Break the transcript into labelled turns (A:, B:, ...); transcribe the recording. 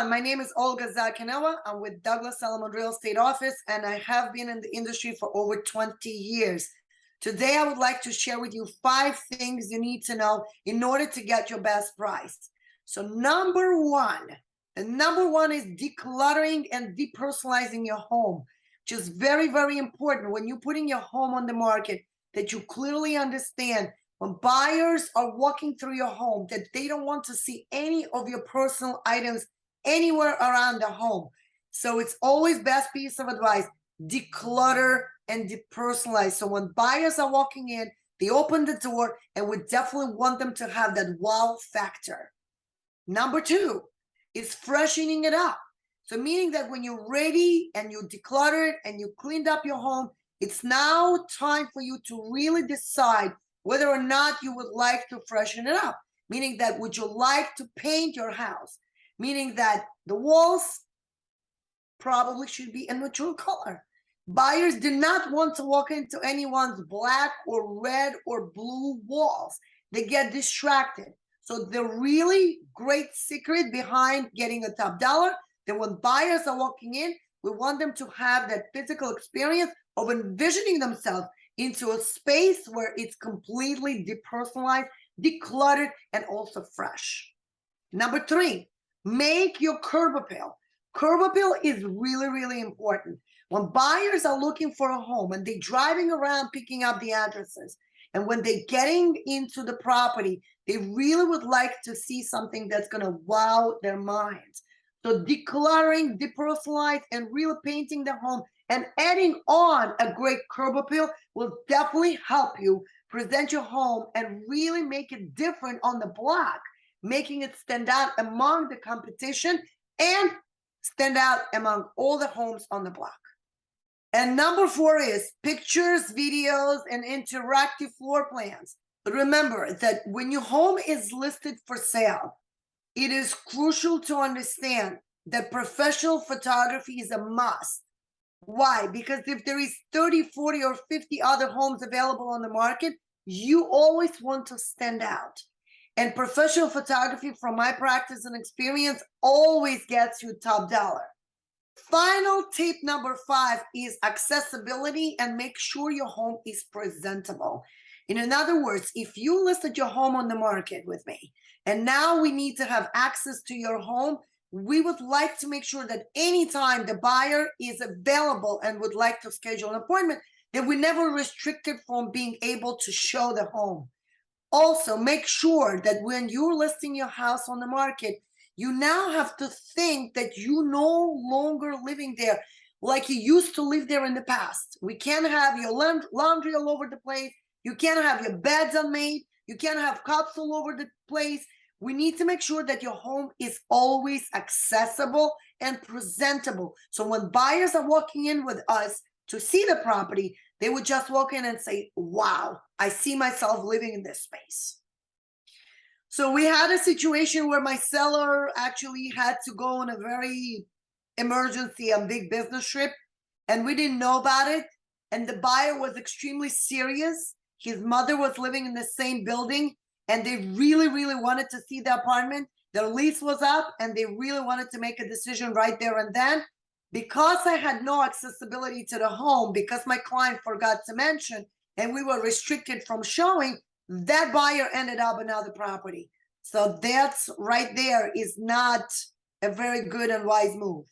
A: My name is Olga Zakinova. I'm with Douglas Elliman Real Estate Office, and I have been in the industry for over 20 years. Today, I would like to share with you 5 things you need to know in order to get your best price. So the number one is decluttering and depersonalizing your home, which is very, very important when you're putting your home on the market, that you clearly understand when buyers are walking through your home that they don't want to see any of your personal items anywhere around the home. So it's always best piece of advice: declutter and depersonalize. So when buyers are walking in, they open the door, and we definitely want them to have that wow factor. Number 2 is freshening it up. So meaning that when you're ready and you decluttered and you cleaned up your home, it's now time for you to really decide whether or not you would like to freshen it up. Meaning that, would you like to paint your house? Meaning that the walls probably should be a neutral color. Buyers do not want to walk into anyone's black or red or blue walls. They get distracted. So the really great secret behind getting a top dollar, that when buyers are walking in, we want them to have that physical experience of envisioning themselves into a space where it's completely depersonalized, decluttered, and also fresh. Number 3, make your curb appeal. Curb appeal is really, really important. When buyers are looking for a home and they're driving around picking up the addresses, and when they're getting into the property, they really would like to see something that's going to wow their minds. So decluttering, depersonalize, and really painting the home and adding on a great curb appeal will definitely help you present your home and really make it different on the block, making it stand out among the competition and stand out among all the homes on the block. And number 4 is pictures, videos, and interactive floor plans. But remember that when your home is listed for sale, it is crucial to understand that professional photography is a must. Why? Because if there is 30, 40, or 50 other homes available on the market, you always want to stand out. And professional photography, from my practice and experience, always gets you top dollar. Final tip number 5 is accessibility, and make sure your home is presentable. In other words, if you listed your home on the market with me, and now we need to have access to your home, we would like to make sure that anytime the buyer is available and would like to schedule an appointment, that we're never restricted from being able to show the home. Also, make sure that when you're listing your house on the market, you now have to think that you no longer living there like you used to live there in the past. We can't have your laundry all over the place. You can't have your beds unmade. You can't have cups all over the place. We need to make sure that your home is always accessible and presentable. So when buyers are walking in with us to see the property, they would just walk in and say, wow, I see myself living in this space. So we had a situation where my seller actually had to go on a very emergency and big business trip, and we didn't know about it. And the buyer was extremely serious. His mother was living in the same building, and they really, really wanted to see the apartment. Their lease was up, and they really wanted to make a decision right there and then. Because I had no accessibility to the home, because my client forgot to mention, and we were restricted from showing, that buyer ended up another property. So that's right there is not a very good and wise move.